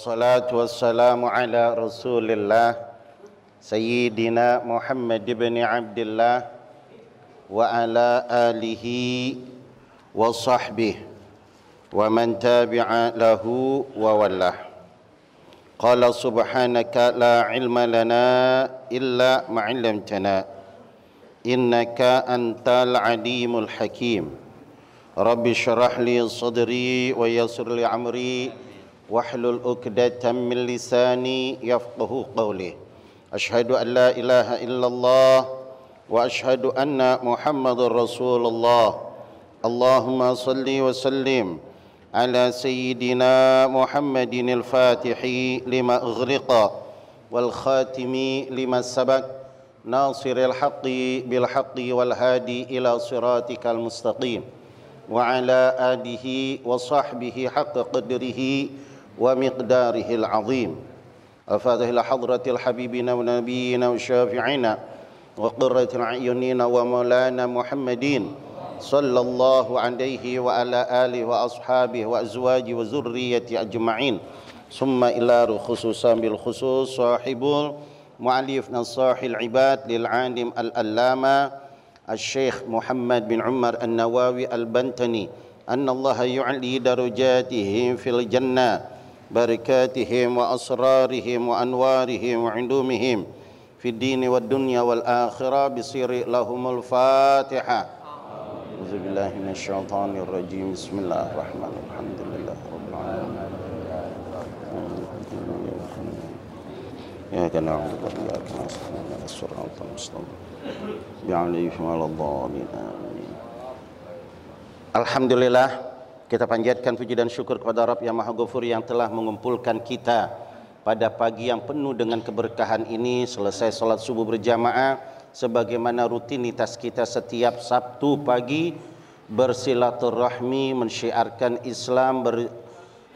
Salatu wassalamu ala Rasulillah Sayyidina Muhammad ibn Abdullah wa ala alihi wa sahbihi wa man tabi'a lahu wa wallah. Qala subhanaka la ilma lana illa ma 'allamtana innaka antal alimul hakim. Rabbi syrah li sadri wa yassir li amri wahlul 'uqdatam min lisani yafqahu qawli. Asyhadu an la ilaha illallah wa asyhadu anna Muhammadar Rasulullah. Allahumma salli wa sallim ala sayyidina Muhammadin al-Fatihi lima ughliqa wal khatimi lima sabaq nasiril haqqi bil haqqi wal hadi ila siratikal mustaqim wa ala alihi wa sahbihi haqqa qadrihi wa miqdarihil azim. Al-Fatihah ila hadratil habibina wa nabiyina wa syafi'ina wa qurratil a'yunina wa maulana Muhammadin sallallahu alaihi wa ala alihi wa ashabihi wa azwaji wa zurriyyati ajma'in. Summa ila khususan bil khusus sahibul mu'allif nasahil ibad lil alim al-allama al-Syekh Muhammad bin Umar An-Nawawi Al-Bantani anna Allah yu'li darajatihim fil jannah barakatihim wa asrarihim wa anwarihim wa indumihim fid dini wad dunya wal akhirah bisiri lahumul Fatihah. Auzubillahi minasyaitonir rajim. Bismillahirrahmanirrahim. Alhamdulillahirabbil alamin. Ya kana na'budu wa iyyaka nasta'in ihdinas siratal mustaqim. Bi'alaihim waladhdallin. Amin. Alhamdulillah, kita panjatkan puji dan syukur kepada Rabb yang Maha Ghafur yang telah mengumpulkan kita pada pagi yang penuh dengan keberkahan ini. Selesai salat subuh berjamaah sebagaimana rutinitas kita setiap Sabtu pagi, bersilaturahmi, mensyiarkan Islam,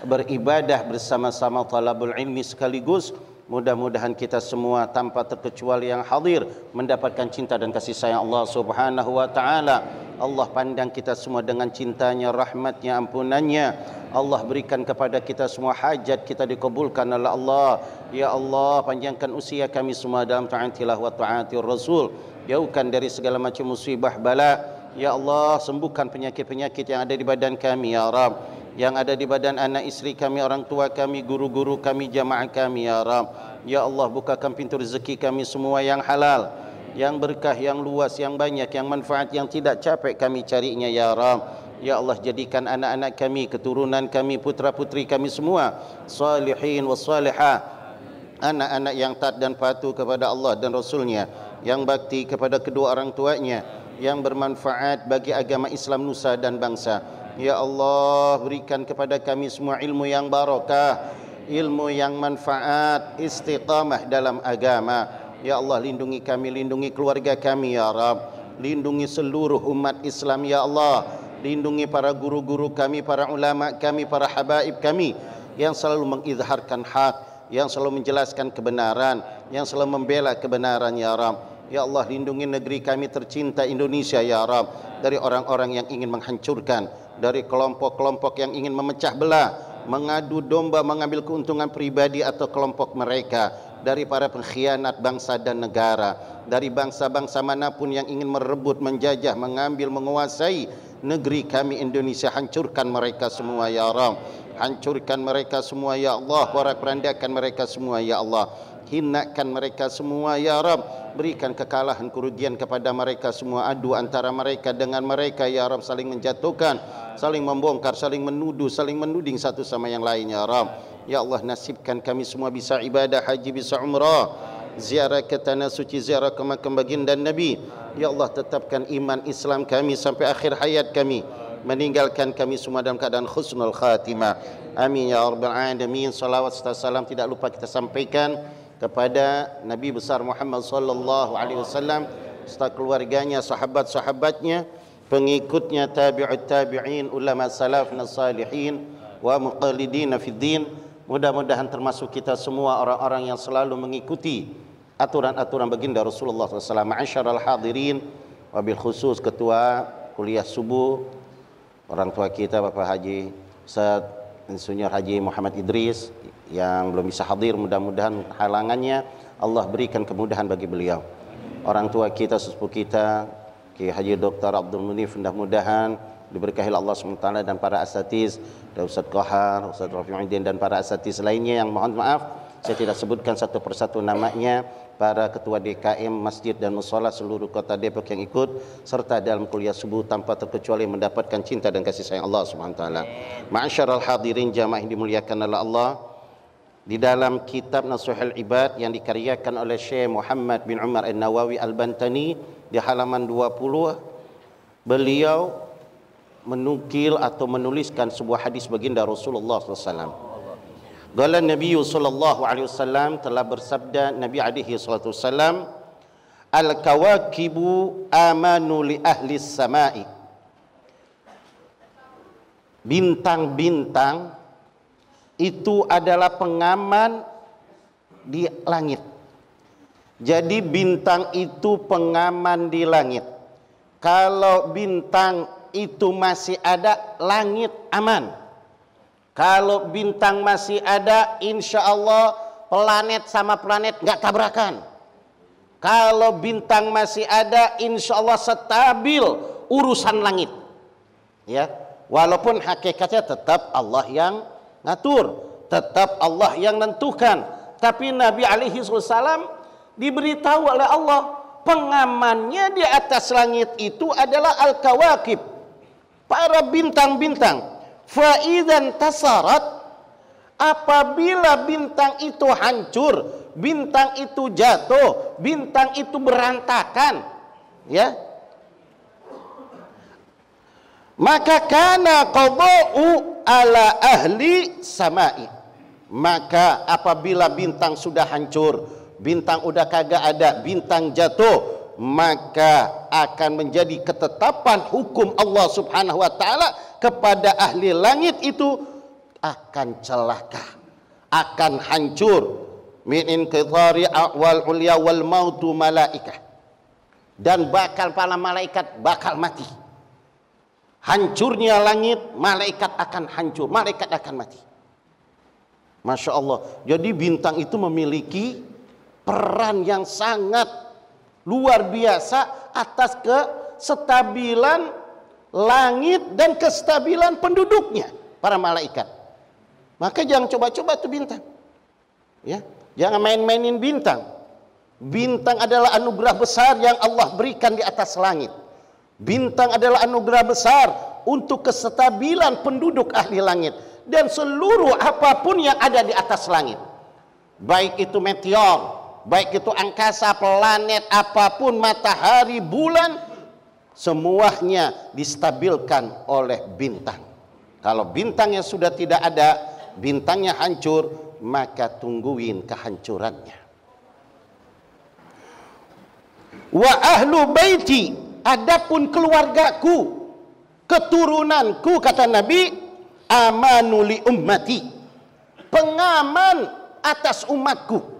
beribadah bersama-sama talabul ilmi sekaligus. Mudah-mudahan kita semua tanpa terkecuali yang hadir mendapatkan cinta dan kasih sayang Allah Subhanahu wa taala. Allah pandang kita semua dengan cintanya, rahmatnya, ampunannya. Allah berikan kepada kita semua hajat kita dikabulkan oleh Allah. Ya Allah, panjangkan usia kami semua dalam taatilah wa taatir Rasul. Jauhkan dari segala macam musibah bala. Ya Allah, sembuhkan penyakit-penyakit yang ada di badan kami ya Rabb, yang ada di badan anak istri kami, orang tua kami, guru-guru kami, jamaah kami ya Rabb. Ya Allah, bukakan pintu rezeki kami semua yang halal, yang berkah, yang luas, yang banyak, yang manfaat, yang tidak capek kami carinya ya Rabb. Ya Allah, jadikan anak-anak kami, keturunan kami, putra-putri kami semua salihin wa salihah, anak-anak yang taat dan patuh kepada Allah dan Rasulnya, yang bakti kepada kedua orang tuanya, yang bermanfaat bagi agama Islam nusa dan bangsa. Ya Allah, berikan kepada kami semua ilmu yang barakah, ilmu yang manfaat, istiqamah dalam agama. Ya Allah, lindungi kami, lindungi keluarga kami ya Rabb. Lindungi seluruh umat Islam ya Allah. Lindungi para guru-guru kami, para ulama kami, para habaib kami yang selalu mengizharkan hak, yang selalu menjelaskan kebenaran, yang selalu membela kebenaran ya Rabb. Ya Allah, lindungi negeri kami tercinta Indonesia ya Rabb dari orang-orang yang ingin menghancurkan, dari kelompok-kelompok yang ingin memecah belah, mengadu domba, mengambil keuntungan pribadi atau kelompok mereka, dari para pengkhianat bangsa dan negara, dari bangsa-bangsa manapun yang ingin merebut, menjajah, mengambil, menguasai negeri kami Indonesia. Hancurkan mereka semua ya Rabb. Hancurkan mereka semua ya Allah. Porak-porandakan mereka semua ya Allah. Hinakan mereka semua ya Rabb. Berikan kekalahan, kerugian kepada mereka semua. Adu antara mereka dengan mereka ya Rabb, saling menjatuhkan, saling membongkar, saling menuduh, saling menuding satu sama yang lain ya Rabb. Ya Allah, nasibkan kami semua bisa ibadah haji, bisa umrah, ziarah ke tanah suci, ziarah ke makam baginda Nabi. Ya Allah, tetapkan iman Islam kami sampai akhir hayat kami, meninggalkan kami semua dalam keadaan husnul khatimah. Amin ya rabbal alamin. Salawat serta salam tidak lupa kita sampaikan kepada Nabi besar Muhammad sallallahu alaihi wasallam serta keluarganya, sahabat-sahabatnya, pengikutnya, tabi'ut tabi'in, ulama salafna salihin wa muqallidina fid din. Mudah-mudahan termasuk kita semua orang-orang yang selalu mengikuti aturan-aturan baginda Rasulullah SAW. Ma'asyiral hadirin, wabil khusus ketua kuliah subuh, orang tua kita Bapak Haji Ustaz Insinyur Haji Muhammad Idris, yang belum bisa hadir, mudah-mudahan halangannya Allah berikan kemudahan bagi beliau. Orang tua kita, sesepuh kita, Kiai Haji Dr. Abdul Munif, mudah-mudahan diberkahi Allah SWT dan para asatiz, dan Ustaz Qahar, Ustaz Rafi'uddin dan para asatiz lainnya yang mohon maaf saya tidak sebutkan satu persatu namanya, para ketua DKM masjid dan mushola seluruh kota Depok yang ikut serta dalam kuliah subuh tanpa terkecuali mendapatkan cinta dan kasih sayang Allah SWT. Ma'asyiral hadirin jamaah yang dimuliakan oleh Allah, di dalam kitab Nasuhul Ibad yang dikaryakan oleh Syekh Muhammad bin Umar An-Nawawi Al-Bantani di halaman 20, beliau menukil atau menuliskan sebuah hadis baginda Rasulullah SAW. Qala Nabi sallallahu alaihi wasallam, telah bersabda Nabi alaihi salatu wasallam, al-kawakibu amanu li ahli samai. Bintang-bintang itu adalah pengaman di langit. Jadi bintang itu pengaman di langit. Kalau bintang itu masih ada, langit aman. Kalau bintang masih ada, insya Allah planet sama planet nggak tabrakan. Kalau bintang masih ada, insya Allah stabil urusan langit. Ya, walaupun hakikatnya tetap Allah yang ngatur, tetap Allah yang nentukan. Tapi Nabi alaihi wasallam diberitahu oleh Allah, pengamannya di atas langit itu adalah al-kawakib, para bintang-bintang. Fa'idan tasarat, apabila bintang itu hancur, bintang itu jatuh, bintang itu berantakan, ya, maka kana qada'u ala ahli samai. Maka apabila bintang sudah hancur, bintang udah kagak ada, bintang jatuh, maka akan menjadi ketetapan hukum Allah Subhanahu wa taala kepada ahli langit itu akan celaka, akan hancur. Min inqidhari wal ulya wal mautu malaikah, dan bakal para malaikat bakal mati. Hancurnya langit, malaikat akan hancur, malaikat akan mati. Masya Allah. Jadi bintang itu memiliki peran yang sangat luar biasa atas kestabilan langit dan kestabilan penduduknya, para malaikat. Maka jangan coba-coba tuh bintang, ya, jangan main-mainin bintang. Bintang adalah anugerah besar yang Allah berikan di atas langit. Bintang adalah anugerah besar untuk kestabilan penduduk ahli langit dan seluruh apapun yang ada di atas langit, baik itu meteor, baik itu angkasa, planet, apapun, matahari, bulan, semuanya distabilkan oleh bintang. Kalau bintangnya sudah tidak ada, bintangnya hancur, maka tungguin kehancurannya. Wa ahlu baiti, adapun keluargaku, keturunanku, kata Nabi, amanu li ummati, pengaman atas umatku.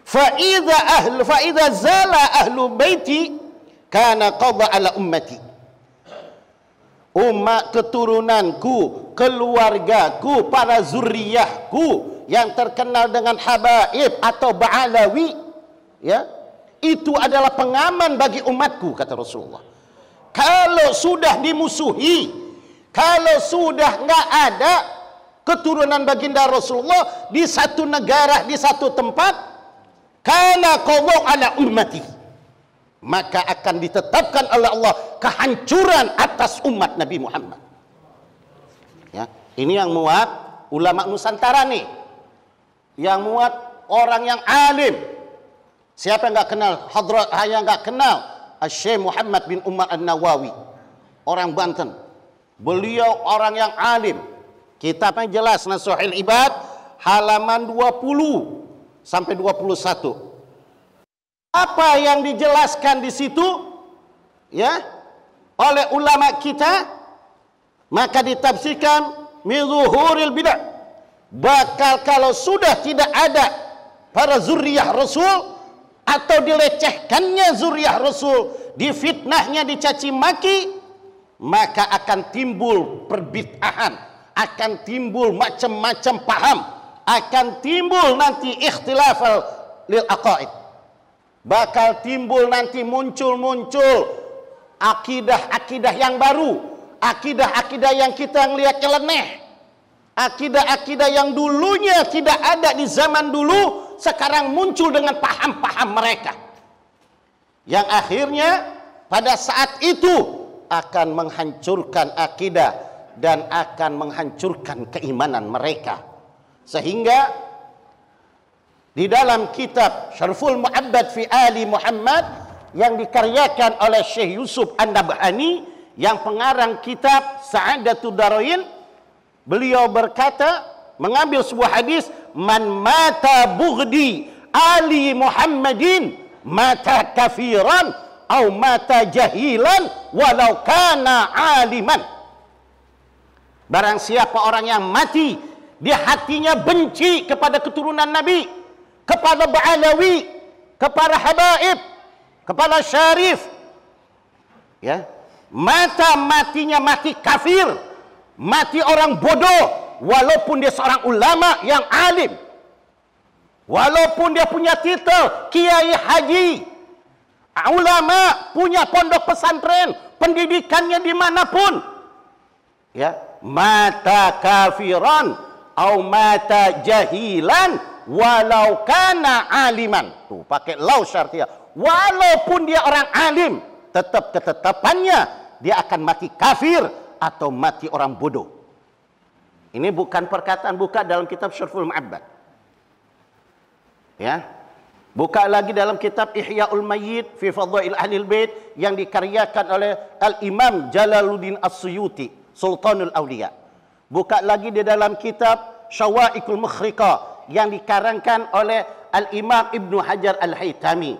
Fa'idha zala ahlu baiti kana qadha ala ummati. Umat keturunanku, keluargaku, para zuriyahku yang terkenal dengan habaib atau ba'alawi, ya, itu adalah pengaman bagi umatku, kata Rasulullah. Kalau sudah dimusuhi, kalau sudah nggak ada keturunan baginda Rasulullah di satu negara, di satu tempat, kana qadha ala ummati, maka akan ditetapkan oleh Allah kehancuran atas umat Nabi Muhammad. Ya, ini yang muat ulama Nusantara nih, yang muat orang yang alim. Siapa yang nggak kenal Hadrat, yang nggak kenal Syekh Muhammad bin Umar An-Nawawi, orang Banten. Beliau orang yang alim. Kitabnya jelas, Nasuhul Ibad, halaman 20 sampai 21. Apa yang dijelaskan di situ, ya, oleh ulama kita, maka ditafsirkan min zuhuril bidah. Bakal kalau sudah tidak ada para zuriyah Rasul, atau dilecehkannya zuriyah Rasul, difitnahnya, dicaci maki, maka akan timbul perbid'ahan, akan timbul macam-macam paham, akan timbul nanti ikhtilafal lil aqaid. Bakal timbul nanti muncul akidah-akidah yang baru, akidah-akidah yang kita ngelihat nyeleneh, akidah-akidah yang dulunya tidak ada di zaman dulu, sekarang muncul dengan paham-paham mereka, yang akhirnya pada saat itu akan menghancurkan akidah dan akan menghancurkan keimanan mereka. Sehingga di dalam kitab Syarful Mu'abbad fi Ali Muhammad yang dikaryakan oleh Syekh Yusuf An-Nabhani, yang pengarang kitab Sa'adatud Darain, beliau berkata, mengambil sebuah hadis, man mata bughdi Ali Muhammadin mata kafiran au mata jahilan walau kana aliman. Barang siapa orang yang mati di hatinya benci kepada keturunan Nabi, kepada Ba'alawi, kepada Habaib, kepada Syarif, ya, matinya mati kafir, mati orang bodoh, walaupun dia seorang ulama yang alim, walaupun dia punya titel kiai haji, ulama, punya pondok pesantren, pendidikannya dimanapun, ya, mata kafiran au mata jahilan walau kana aliman. Tuh, pakai lau syartiyah. Walaupun dia orang alim, tetap ketetapannya dia akan mati kafir atau mati orang bodoh. Ini bukan perkataan, buka dalam kitab Syarful Mu'abbad. Ya. Buka lagi dalam kitab Ihya'ul Mayyit fi Fadhail Ahlil Bait yang dikaryakan oleh Al-Imam Jalaluddin As-Suyuti, Sultanul Awliya. Buka lagi di dalam kitab Syawa'iqul Mukhriqah yang dikarangkan oleh Al-Imam Ibnu Hajar Al-Haytami,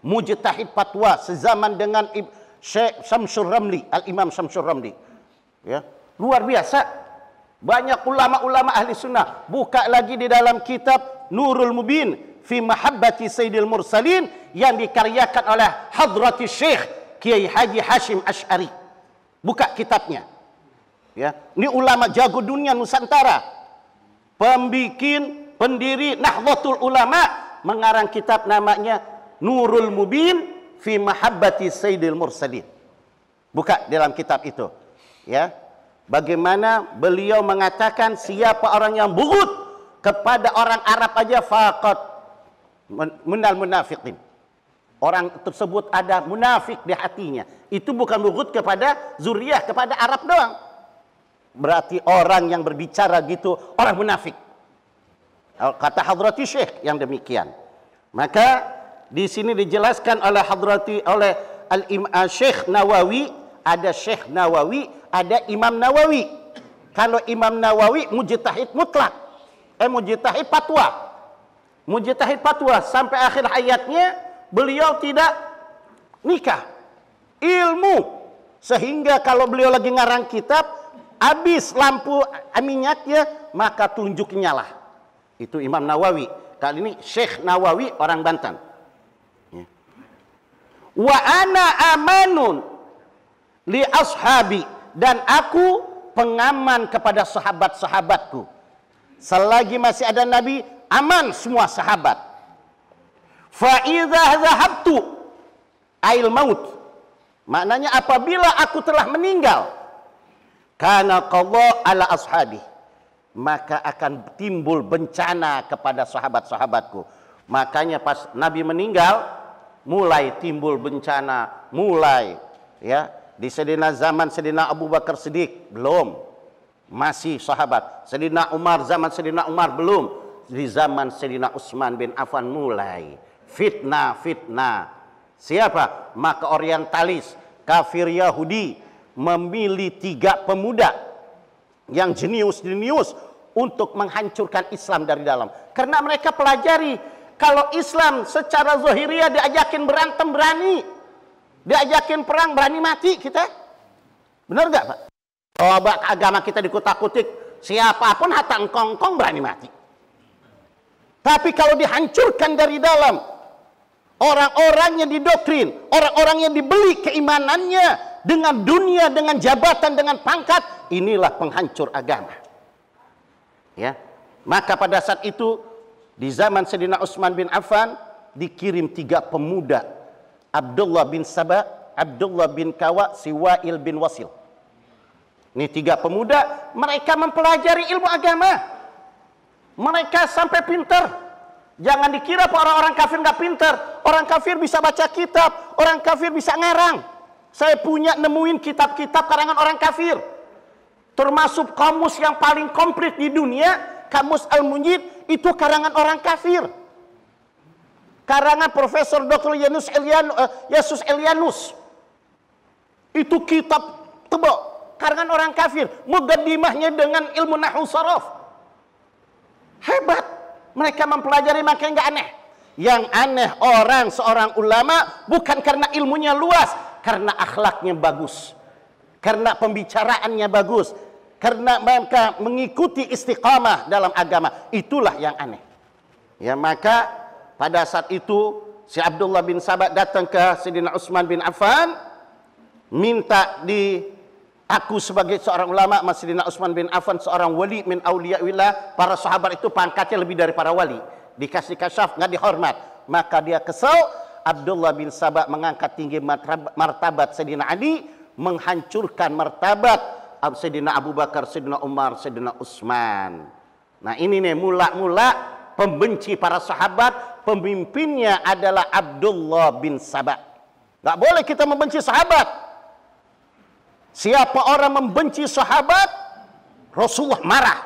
mujtahid fatwa sezaman dengan Syekh Syamsul Ramli, Al-Imam Syamsul Ramli. Ya, luar biasa. Banyak ulama-ulama ahli sunnah. Buka lagi di dalam kitab Nurul Mubin fi Mahabbati Sayyidil Mursalin yang dikaryakan oleh Hadrati Syekh Kiai Haji Hashim Asy'ari. Buka kitabnya. Ya, ini ulama jago dunia Nusantara. Pendiri Nahdlatul Ulama mengarang kitab namanya Nurul Mubin fi Mahabbati Sayyidil Mursalin. Buka dalam kitab itu, ya. Bagaimana beliau mengatakan siapa orang yang bughud kepada orang Arab aja faqat minal munafiqin. Orang tersebut ada munafik di hatinya. Itu bukan bughud kepada zuriyah, kepada Arab doang. Berarti orang yang berbicara gitu orang munafik. Kata Hadrati Syekh yang demikian. Maka di sini dijelaskan oleh Syekh Nawawi, ada Syekh Nawawi, ada Imam Nawawi. Kalau Imam Nawawi mujtahid mutlak, mujtahid fatwa. Mujtahid fatwa sampai akhir hayatnya beliau tidak nikah. Ilmu, sehingga kalau beliau lagi ngarang kitab, habis lampu minyaknya, maka tunjuk nyala. Itu Imam Nawawi. Kali ini Syekh Nawawi orang Banten. Ya. Wa ana amanun li ashabi, dan aku pengaman kepada sahabat-sahabatku. Selagi masih ada Nabi, aman semua sahabat. Fa idza zahabtu ail maut, maknanya apabila aku telah meninggal, kana qadha ala ashabi, maka akan timbul bencana kepada sahabat-sahabatku. Makanya pas Nabi meninggal, mulai timbul bencana, mulai, ya, di zaman Sayyidina Abu Bakar Siddiq belum, masih sahabat. Sayyidina Umar, zaman Sayyidina Umar belum. Di zaman Sayyidina Utsman bin Affan mulai fitnah. Siapa? Maka orientalis, kafir Yahudi memilih 3 pemuda yang jenius untuk menghancurkan Islam dari dalam. Karena mereka pelajari, kalau Islam secara zahiriyah diajakin berantem berani, diajakin perang berani mati kita. Benar nggak, Pak? Oh, agama kita dikutak-kutik, siapapun hatta engkong-engkong berani mati. Tapi kalau dihancurkan dari dalam, orang-orang yang didoktrin, orang-orang yang dibeli keimanannya dengan dunia, dengan jabatan, dengan pangkat, inilah penghancur agama. Ya, Maka pada saat itu di zaman Sayyidina Utsman bin Affan dikirim 3 pemuda, Abdullah bin Saba, Abdullah bin Kawa, Siwail bin Wasil. Ini 3 pemuda, mereka mempelajari ilmu agama. Mereka sampai pintar. Jangan dikira orang-orang kafir nggak pintar. Orang kafir bisa baca kitab, orang kafir bisa ngarang. Saya punya nemuin kitab-kitab karangan orang kafir. Termasuk kamus yang paling komplit di dunia, Kamus Al-Munjid, itu karangan orang kafir. Karangan Profesor Dr. Yesus Elianus. Itu kitab tebal, karangan orang kafir. Muqaddimahnya dengan ilmu nahwu saraf. Hebat. Mereka mempelajari, makanya nggak aneh. Yang aneh seorang ulama bukan karena ilmunya luas, karena akhlaknya bagus, karena pembicaraannya bagus, karena mereka mengikuti istiqamah dalam agama. Itulah yang aneh. Ya, maka pada saat itu si Abdullah bin Saba datang ke Sayyidina Utsman bin Affan, minta aku sebagai seorang ulama, Sayyidina Utsman bin Affan seorang wali min auliyaillah. Para sahabat itu pangkatnya lebih dari para wali, dikasih kasyaf, nggak dihormat. Maka dia kesal. Abdullah bin Saba mengangkat tinggi martabat Sayyidina Ali, menghancurkan martabat Sayyidina Abu Bakar, Sayyidina Umar, Sayyidina Utsman. Nah ini nih mula-mula pembenci para sahabat, pemimpinnya adalah Abdullah bin Saba. Nggak boleh kita membenci sahabat. Siapa orang membenci sahabat, Rasulullah marah.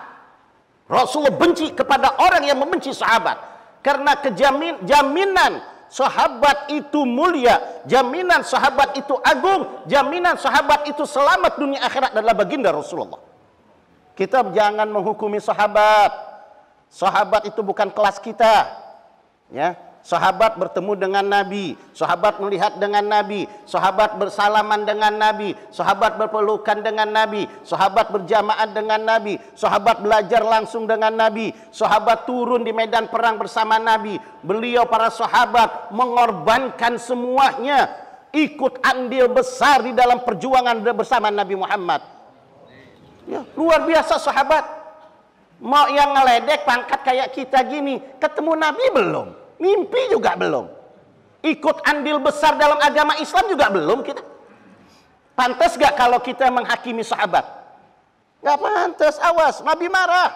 Rasulullah benci kepada orang yang membenci sahabat. Karena jaminan sahabat itu mulia, jaminan sahabat itu agung, jaminan sahabat itu selamat dunia akhirat adalah baginda Rasulullah. Kita jangan menghukumi sahabat. Sahabat itu bukan kelas kita. Ya. Sahabat bertemu dengan Nabi, sahabat melihat dengan Nabi, sahabat bersalaman dengan Nabi, sahabat berpelukan dengan Nabi, sahabat berjamaah dengan Nabi, sahabat belajar langsung dengan Nabi, sahabat turun di medan perang bersama Nabi. Beliau para sahabat mengorbankan semuanya, ikut andil besar di dalam perjuangan bersama Nabi Muhammad. Ya, luar biasa sahabat. Mau yang ngeledek pangkat kayak kita gini, ketemu Nabi belum? Mimpi juga belum. Ikut andil besar dalam agama Islam juga belum kita. Pantas gak kalau kita menghakimi sahabat? Gak pantas, awas, Nabi marah.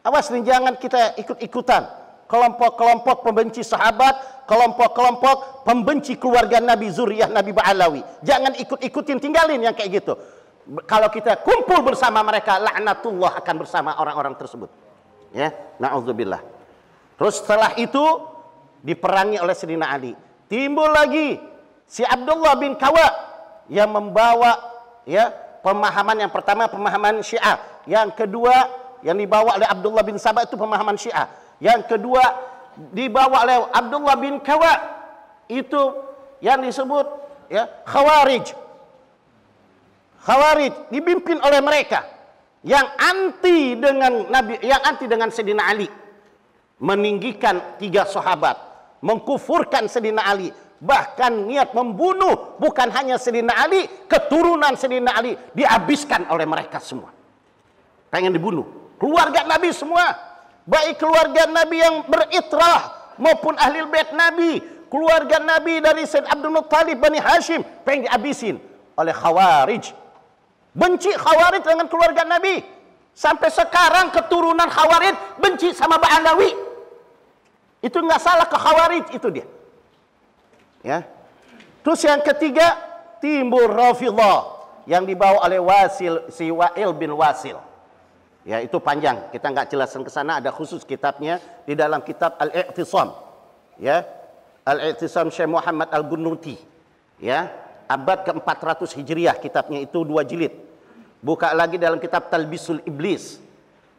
Awas nih, jangan kita ikut-ikutan. Kelompok-kelompok pembenci sahabat, kelompok-kelompok pembenci keluarga Nabi, zuriyah Nabi Ba'alawi. Jangan ikut-ikutin, tinggalin yang kayak gitu. Kalau kita kumpul bersama mereka, laknatullah akan bersama orang-orang tersebut. Ya, na'udzubillah. Terus setelah itu diperangi oleh Sayyidina Ali. Timbul lagi si Abdullah bin Kawa yang membawa ya pemahaman yang pertama pemahaman Syiah, yang kedua yang dibawa oleh Abdullah bin Saba itu pemahaman Syiah, yang kedua dibawa oleh Abdullah bin Kawa itu yang disebut ya Khawarij. Khawarij dipimpin oleh mereka yang anti dengan Nabi, yang anti dengan Sayyidina Ali. Meninggikan 3 sahabat, mengkufurkan Sayyidina Ali, bahkan niat membunuh bukan hanya Sayyidina Ali, keturunan Sayyidina Ali dihabiskan oleh mereka semua. Pengen dibunuh keluarga Nabi semua, baik keluarga Nabi yang beritrah maupun ahli bait Nabi, keluarga Nabi dari Sayyid Abdul Muttalib Bani Hashim, pengen dihabisin oleh Khawarij. Benci Khawarij dengan keluarga Nabi. Sampai sekarang keturunan Khawarij benci sama Ba'alawi. Itu nggak salah, ke Khawarij itu dia. Ya. Terus yang ketiga timbul Rafidhah yang dibawa oleh Siwail bin Wasil. Ya, itu panjang, kita nggak jelaskan ke sana, ada khusus kitabnya di dalam kitab Al-I'tisam. Ya. Al-I'tisam Syekh Muhammad Al-Gunnuti. Ya, abad ke-400 Hijriah, kitabnya itu 2 jilid. Buka lagi dalam kitab Talbisul Iblis.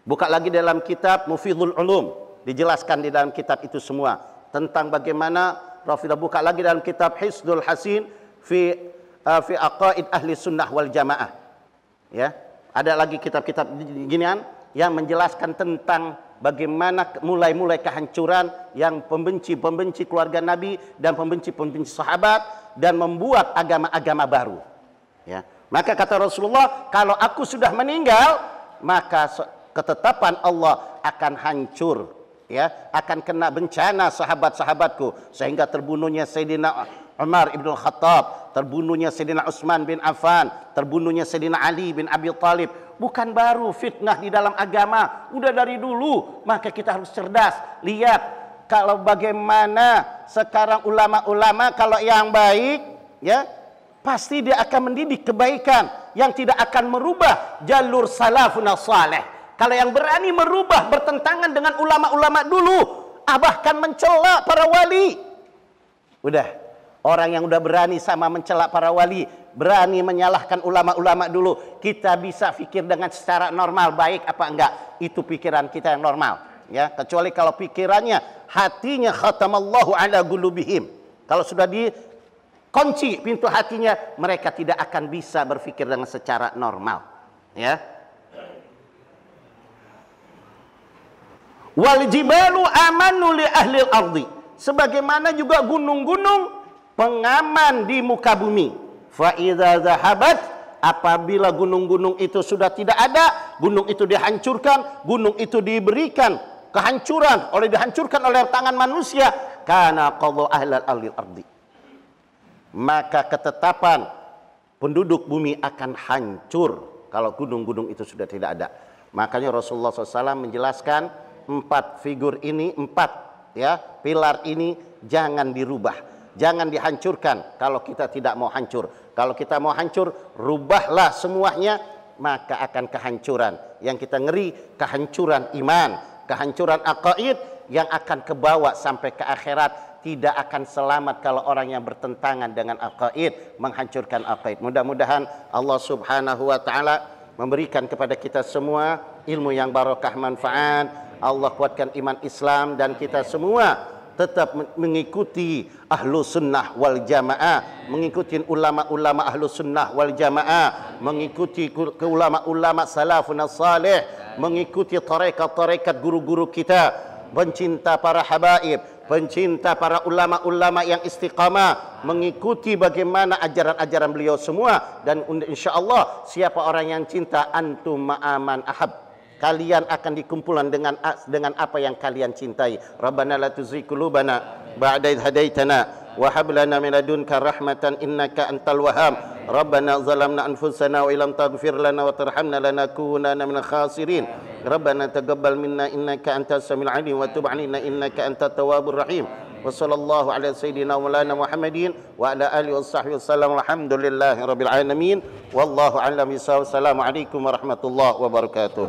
Buka lagi dalam kitab Mufidhul Ulum. Dijelaskan di dalam kitab itu semua tentang bagaimana Rafidhah. Buka lagi dalam kitab Hisnul Hasin fi aqaid ahli sunnah wal jamaah. Ya, ada lagi kitab-kitab ginian yang menjelaskan tentang bagaimana mulai kehancuran yang pembenci keluarga Nabi dan pembenci sahabat dan membuat agama-agama baru. Ya, maka kata Rasulullah, kalau aku sudah meninggal, maka ketetapan Allah akan hancur, ya, akan kena bencana sahabat-sahabatku, sehingga terbunuhnya Sayyidina Umar ibn Khattab, terbunuhnya Sayyidina Utsman bin Affan, terbunuhnya Sayyidina Ali bin Abi Thalib. Bukan baru fitnah di dalam agama, udah dari dulu. Maka kita harus cerdas. Lihat kalau bagaimana sekarang ulama-ulama kalau yang baik, ya, pasti dia akan mendidik kebaikan yang tidak akan merubah jalur salafun saleh. Kalau yang berani merubah bertentangan dengan ulama-ulama dulu, bahkan mencela para wali. Udah, orang yang udah berani sama mencela para wali, berani menyalahkan ulama-ulama dulu, kita bisa pikir dengan secara normal baik apa enggak. Itu pikiran kita yang normal, ya. Kecuali kalau pikirannya, hatinya khatamallahu ala qulubihim. Kalau sudah dikunci pintu hatinya, mereka tidak akan bisa berpikir dengan secara normal, ya. Wal jibalu amanu li ahli al-ardi. Sebagaimana juga gunung-gunung pengaman di muka bumi. Fa idza zahabat, apabila gunung-gunung itu sudah tidak ada, gunung itu dihancurkan, gunung itu diberikan kehancuran, dihancurkan oleh tangan manusia, kana qadha ahlal ardi. Maka ketetapan penduduk bumi akan hancur kalau gunung-gunung itu sudah tidak ada. Makanya Rasulullah SAW menjelaskan 4 figur ini, 4, ya, pilar ini jangan dirubah, jangan dihancurkan kalau kita tidak mau hancur. Kalau kita mau hancur, rubahlah semuanya, maka akan kehancuran. Yang kita ngeri, kehancuran iman, kehancuran aqaid yang akan kebawa sampai ke akhirat. Tidak akan selamat kalau orang yang bertentangan dengan aqaid, menghancurkan aqaid. Mudah-mudahan Allah Subhanahu wa taala memberikan kepada kita semua ilmu yang barokah, manfaat. Allah kuatkan iman Islam dan kita semua tetap mengikuti ahlu sunnah wal jamaah, mengikuti ulama-ulama ahlu sunnah wal jamaah, mengikuti ulama-ulama salafun salih, mengikuti tarekat-tarekat guru-guru kita, pencinta para habaib, pencinta para ulama-ulama yang istiqamah, mengikuti bagaimana ajaran-ajaran beliau semua. Dan insyaallah siapa orang yang cinta, antum ma'aman ahab, kalian akan dikumpulkan dengan apa yang kalian cintai. Rabbana la tuzigh qulubana ba'da idh hadaitana wa hab lana min ladunka rahmatan innaka antal wahhab. Rabbana zalamna anfusana wa illam taghfir lana wa tarhamna lanakunanna minal khasirin. Rabbana taqabbal minna innaka antas samiul alim wa tub 'alaina innaka antat tawwabur rahim. Wa sallallahu ala sayyidina maulana Muhammadin wa ala alihi washabbihi wasallam. Alhamdulillahi rabbil alamin. Wallahu a'lam bissawab. Assalamualaikum warahmatullahi wabarakatuh.